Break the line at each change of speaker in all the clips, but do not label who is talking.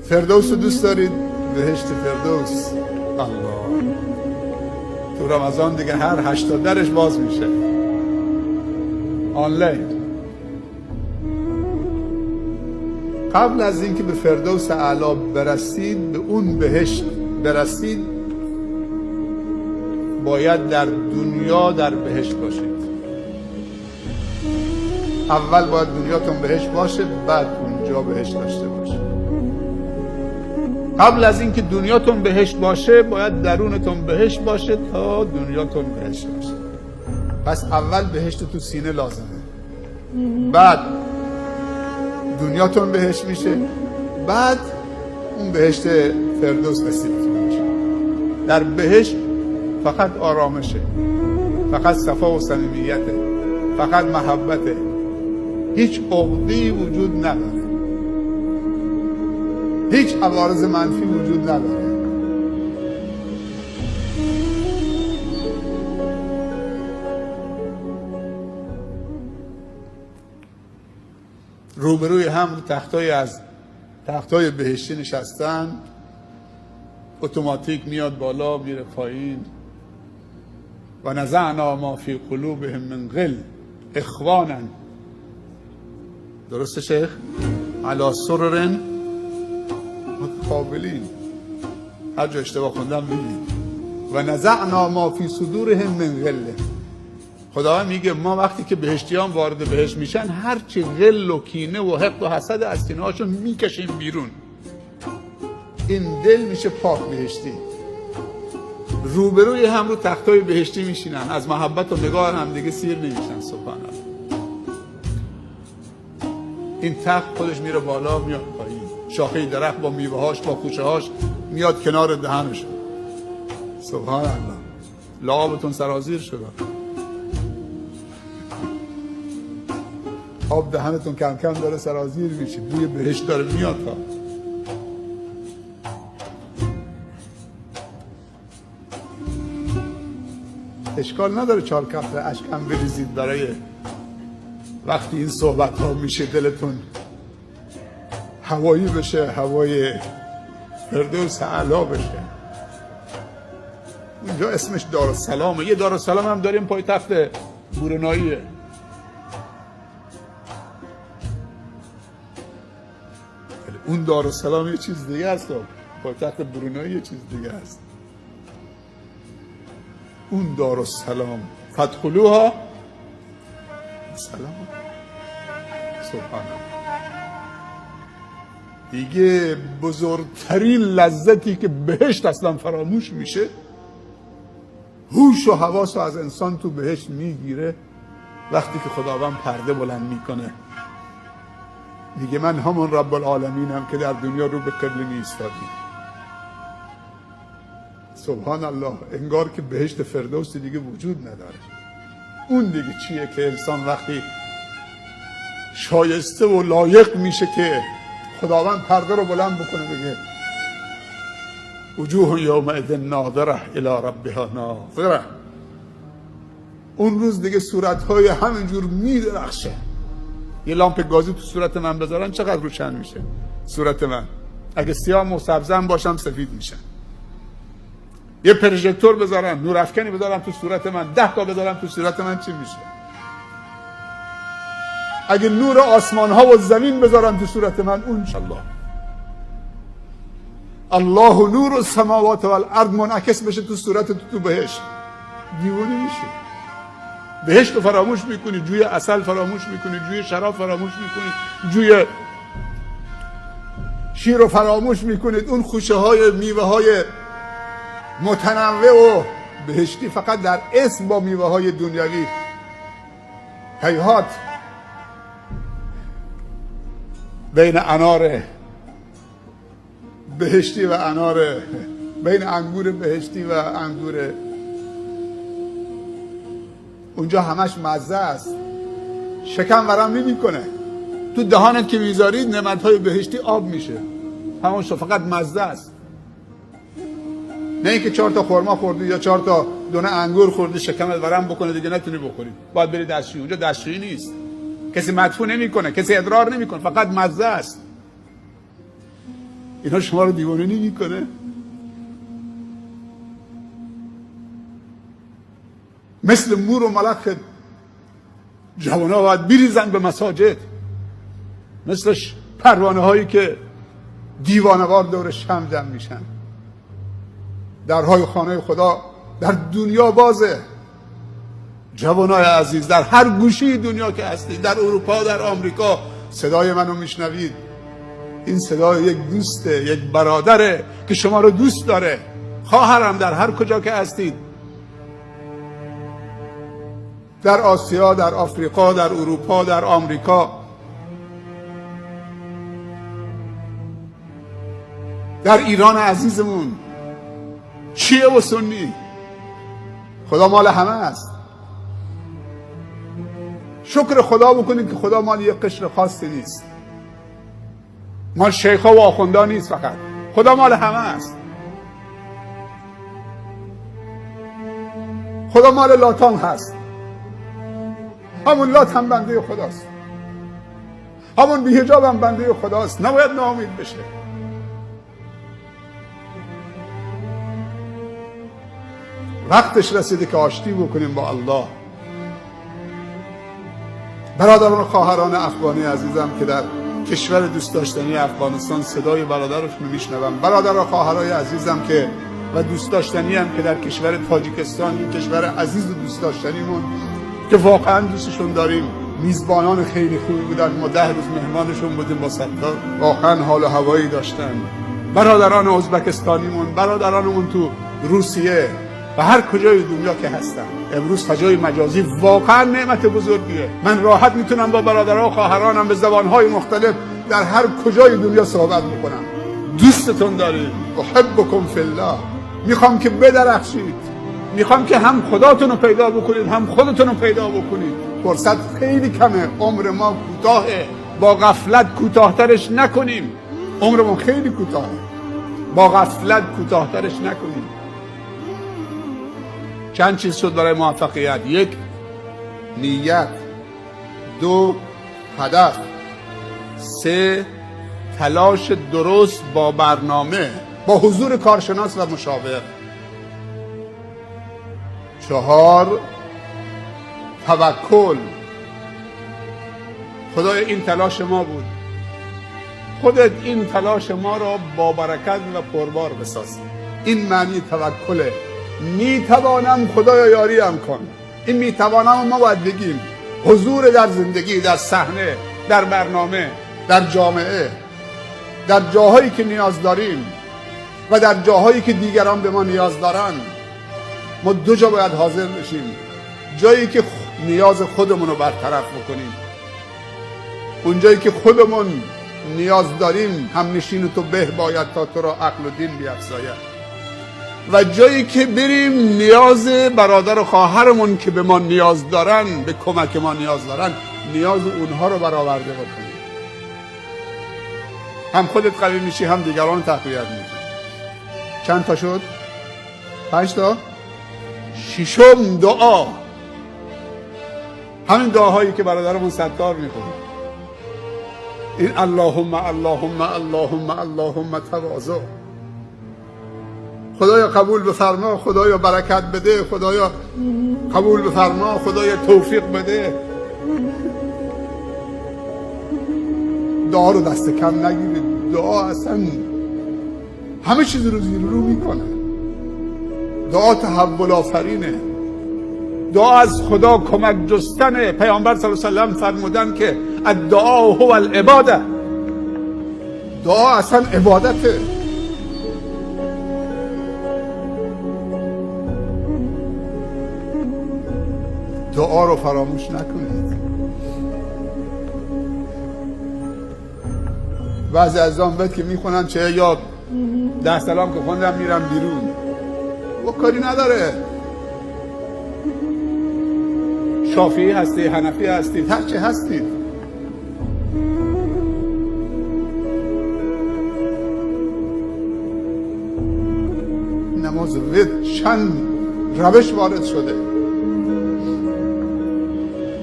فردوس رو دوست دارید؟ بهشت فردوس. الله. تو رمضان دیگه هر 80 درش باز میشه آنلاین. قبل از اینکه به فردوس اعلی برسید، به اون بهشت برسید، باید در دنیا در بهشت باشید. اول باید دنیاتون بهشت باشه، بعد اونجا بهشت داشته باشه. قبل از اینکه دنیاتون بهشت باشه، باید درونتون بهشت باشه تا دنیاتون بهشت باشه. پس اول بهشت تو سینه لازمه، بعد دنیاتون بهشت میشه، بعد اون بهشت فردوس نصیبتون میشه. در بهشت فقط آرامشه، فقط صفا و صمیمیته، فقط محبته، هیچ عقده‌ای وجود نداره، هیچ عوارض منفی وجود نداره. روبروی هم تختای از تختای بهشتی نشستن، اتوماتیک میاد بالا میره پایین. و نزعنا ما فی قلوبهم من غل اخوانا، درسته شیخ؟ علی سرر متقابلین. هر جا اشتباه خوندم بگید. و نزعنا ما فی صدورهم من غل. خداوند میگه ما وقتی که بهشتیان وارد بهشت میشن، هرچی غل و کینه و حقد و حسد از سینه هاشون میکشیم بیرون. این دل میشه پاک بهشتی. روبروی هم رو تختای بهشتی میشینن، از محبت و نگاه هم دیگه سیر نمیشن. سبحان الله. این تخت خودش میره بالا میاد پایین، شاخه درخت با میوه هاش با خوشه هاش میاد کنار دهنش. سبحان الله. لعابتون سرازیر شده، آب دهنتون کم کم داره سرازیر میشه، بوی بهشت داره میاد. تا اشکال نداره 4 قطره اشکم بریزید برای وقتی این صحبت ها میشه دلتون هوایی بشه، هوای فردوس اعلی بشه. اونجا اسمش دارالسلامه. یه دارالسلام هم داریم پای تخت بروناییه. اون دارالسلام یه چیز دیگه است، پای تخت برونایی یه چیز دیگه است. اون دارالسلام فادخلوها سلام. سبحان الله. دیگه بزرگترین لذتی که بهشت اصلا فراموش میشه، هوش و حواس از انسان تو بهشت میگیره وقتی که خداوند پرده بلند میکنه، میگه من همون رب العالمینم که در دنیا رو به قبله ایستادی. سبحان الله. انگار که بهشت فردوس دیگه وجود نداره. اون دیگه چیه که انسان وقتی شایسته و لایق میشه که خداوند پرده رو بلند بکنه بگه وجوه یومئذ ناظره الی ربها ناظره. اون روز دیگه صورتهای همینجور میدرخشه. یه لامپ گازی تو صورت من بذارن چقدر روشن میشه صورت من؟ اگه سیاه و سبزم باشم سفید میشن. یه پروژکتور بذارن، نور افکنی بذارن تو صورت من، 10 تا بذارن تو صورت من، چی میشه؟ اگه نور آسمان ها و زمین بذارن تو صورت من، اون الله الله نور السماوات والارض منعکس بشه تو صورت تو بهشت، دیوونه میشه. بهشت رو فراموش میکنی، جوی عسل فراموش میکنی، جوی شراب فراموش میکنی، جوی شیر رو فراموش میکنید. اون خوشه های میوه های متنوع و بهشتی فقط در اسم با میوه های دنیوی. هیهات بین انار بهشتی و انار، بین انگور بهشتی و انگور اونجا همش مزه است، شکم ورم نمی کنه. تو دهانت که میذارید نعمتهای بهشتی آب میشه، همون شو، فقط مزه است. نه اینکه 4 تا خرما خوردی یا 4 تا دونه انگور خوردی شکمت ورم بکنه دیگه نتونی بخوری، باید بری دستشویی. اونجا دستشویی نیست، کسی مدفوع نمیکنه، کسی ادرار نمیکنه، فقط مزه است. اینا شما رو دیوانه نمیکنه؟ مثل مور و ملخ جوانها باید بریزن به مساجد، مثل پروانه هایی که دیوانوار دور شمع جمع میشن. درهای خانه خدا در دنیا بازه. جوانای عزیز، در هر گوشه دنیا که هستید، در اروپا، در آمریکا، صدای منو میشنوید. این صدای یک دوسته، یک برادره که شما رو دوست داره. خواهرم، در هر کجا که هستید، در آسیا، در آفریقا، در اروپا، در آمریکا، در ایران عزیزمون، شیعه و سنی، خدا مال همه است. شکر خدا بکنید که خدا مال یک قشر خاصی نیست، مال شیخا و آخوندا نیست، فقط خدا مال همه است. خدا مال لاتان هست، همون لات هم بنده خداست، همون بی‌حجاب هم بنده خداست. نباید ناامید بشه. وقتش رسیده که آشتی بکنیم با الله. برادران و خواهران افغانی عزیزم که در کشور دوست داشتنی افغانستان صدای برادرشون میشنوم، برادر و خواهرای عزیزم که و دوست داشتنی هم که در کشور تاجیکستان، این کشور عزیز و دوست داشتنیمون که واقعا دوستشون داریم، میزبانان خیلی خوبی بودن. ما 10 روز مهمانشون بودیم با ستار، واقعا حال و هوایی داشتن. برادران ازبکستانیمون، برادرانمون تو روسیه و هر کجای دنیا که هستن. امروز فضای مجازی واقعا نعمت بزرگیه. من راحت میتونم با برادرها و خواهرانم به زبانهای مختلف در هر کجای دنیا صحبت میکنم. دوستتون داریم، احبکم فی الله. میخوام که بدرخشید، میخوام که هم خداتون رو پیدا بکنید، هم خودتون رو پیدا بکنید. فرصت خیلی کمه، عمر ما کوتاهه، با غفلت کوتاهترش نکنیم. عمرمون خیلی کوتاهه، با غفلت کوتاهترش نکنیم. چند چیز شد برای موفقیت؟ 1 نیت، 2 هدف، 3 تلاش درست با برنامه، با حضور کارشناس و مشاور، 4 توکل. خدای این تلاش ما بود، خودت این تلاش ما را با برکت و پربار بساز. این معنی توکله. میتوانم خدایا یاریم کن. این میتوانم ما باید بگیم. حضور در زندگی، در صحنه، در برنامه، در جامعه، در جاهایی که نیاز داریم و در جاهایی که دیگران به ما نیاز دارن، ما 2 جا باید حاضر بشیم. جایی که نیاز خودمون رو برطرف بکنیم، اون جایی که خودمون نیاز داریم، هم نشین تو به باید تا تو را عقل و دین بیفزاید. و جایی که بریم نیاز برادر و خواهرمون که به ما نیاز دارن، به کمک ما نیاز دارن، نیاز اونها رو برآورده بکنیم. هم خودت قوی میشی، هم دیگران تقویت میکنی. چند تا شد؟ 5 تا؟ 6م دعا. همین دعاهایی که برادرمون ستار میکنه. این اللهم اللهم اللهم اللهم تواضع. خدایا قبول بفرما، خدایا برکت بده، خدایا قبول بفرما، خدایا توفیق بده. دعا رو دست کم نگیرید. دعا اصلا همه چیز رو زیر رو میکنه. دعا تحول آفرینه. دعا از خدا کمک جستنه. پیامبر صلی الله علیه و سلم فرمودن که الدعاء هو العباده. دعا اصلا عبادته. دعا رو فراموش نکنید. بعضی از آن که میخونن چه یا 10 سلام که خوندم میرم بیرون، و کاری نداره. شافعی هستی، حنفی هستید، هر چه هستید، نماز ود چند روش وارد شده.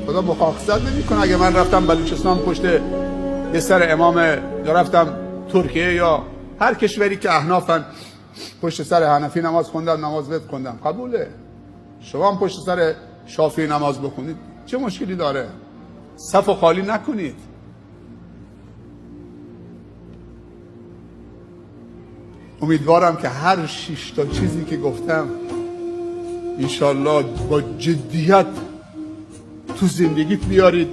خدا مؤاخذت نمیکنه اگه من رفتم بلوچستان پشت یه سر امام، یا رفتم ترکیه یا هر کشوری که احنافن پشت سر حنفی نماز خوندن، نماز ود خوندن، قبوله. شما هم پشت سر شافعی نماز بخونید، چه مشکلی داره؟ صف خالی نکنید. امیدوارم که هر 6 تا چیزی که گفتم انشالله با جدیت تو زندگیت بیارید،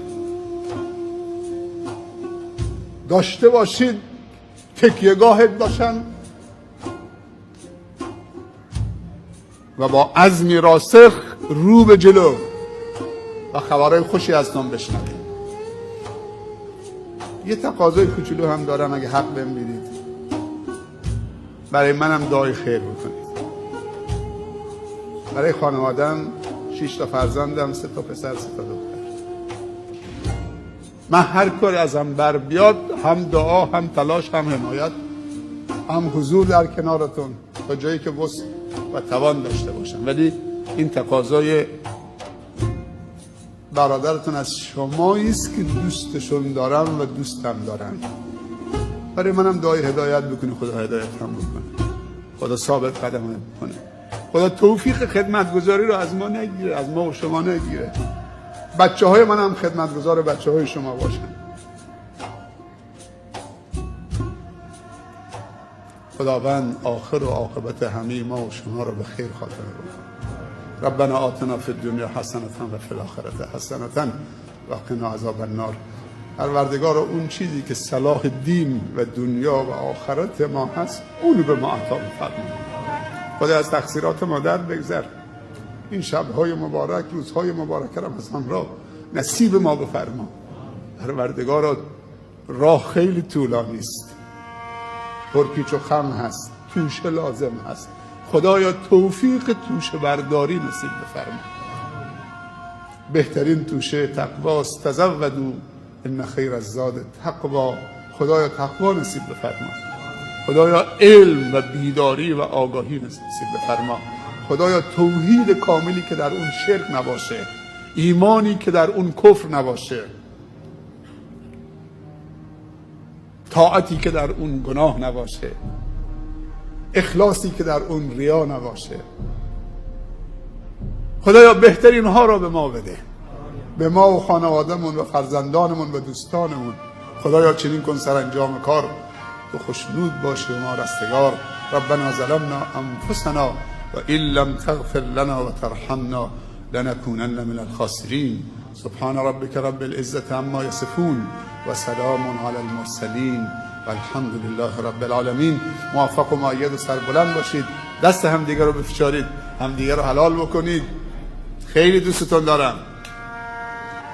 داشته باشید، تکیهگاهت باشن و با عزمی راسخ رو به جلو و خبرهای خوشی از تون بشنوید. یه تقاضای کوچولو هم دارم، اگه حق بهم بدید برای منم دعای خیر بکنید. برای خانوادم 6 تا فرزندم، 3 تا پسر 3 تا دختر. من هر کاری ازم بر بیاد، هم دعا، هم تلاش، هم حمایت، هم حضور در کنارتون تا جایی که وسع و توان داشته باشم. ولی این تقاضای برادرتون از شمایی است که دوستشون دارم و دوستم دارم. برای منم دعای هدایت بکنی، خدا هدایت هم بکنه، خدا ثابت قدم بکنه، خدا توفیق خدمتگزاری رو از ما نگیره، از ما و شما نگیره. بچه های من هم خدمتگزار بچه های شما باشن. خداوند آخر و عاقبت همه ما و شما رو به خیر خاتمه بکنه. ربنا آتنا فی الدنیا حسنة و فی الآخرة حسنة و قنا عذاب النار. پروردگار اون چیزی که صلاح دین و دنیا و آخرت ما هست اونو به ما عطا بفرما. خدا از تقصیرات ما در بگذر. این شب‌های مبارک، روزهای مبارک را از همراه نصیب ما بفرما. پروردگارا راه خیلی طولانی است، پرپیچ و خم هست، توشه لازم هست. خدایا توفیق توشه برداری نصیب بفرما. بهترین توشه تقواست. تزودوا ان خیر الزاد تقوا. خدایا تقوا نصیب بفرما. خدایا علم و بیداری و آگاهی نصیب بفرما. خدایا توحید کاملی که در اون شرک نباشه، ایمانی که در اون کفر نباشه، طاعتی که در اون گناه نباشه، اخلاصی که در اون ریا نباشه. خدایا بهترین ها را به ما بده، به ما و خانوادهمون و فرزندانمون و دوستانمون. خدایا چنین کن سرانجام کار تو خوشنود باشه و ما رستگار. ربنا ظلمنا انفسنا و ان لم تغفر لنا و ترحمنا لنكونن من الخاسرین. سبحان ربك رب العزة عما يصفون و سلام علی المرسلین و الحمد لله رب العالمین. موفق و مؤید و سربلند باشید. دست همدیگه رو بفشارید، همدیگه رو حلال بکنید. خیلی دوستتون دارم،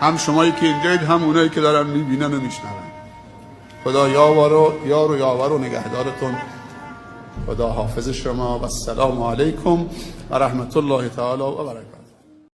هم شمایی که اینجایید، هم اونایی که دارن میبینن و میشنون. خدا یار و یاور و نگهدارتون. خدا حافظ شما و السلام علیکم و رحمت الله تعالی و برکاته.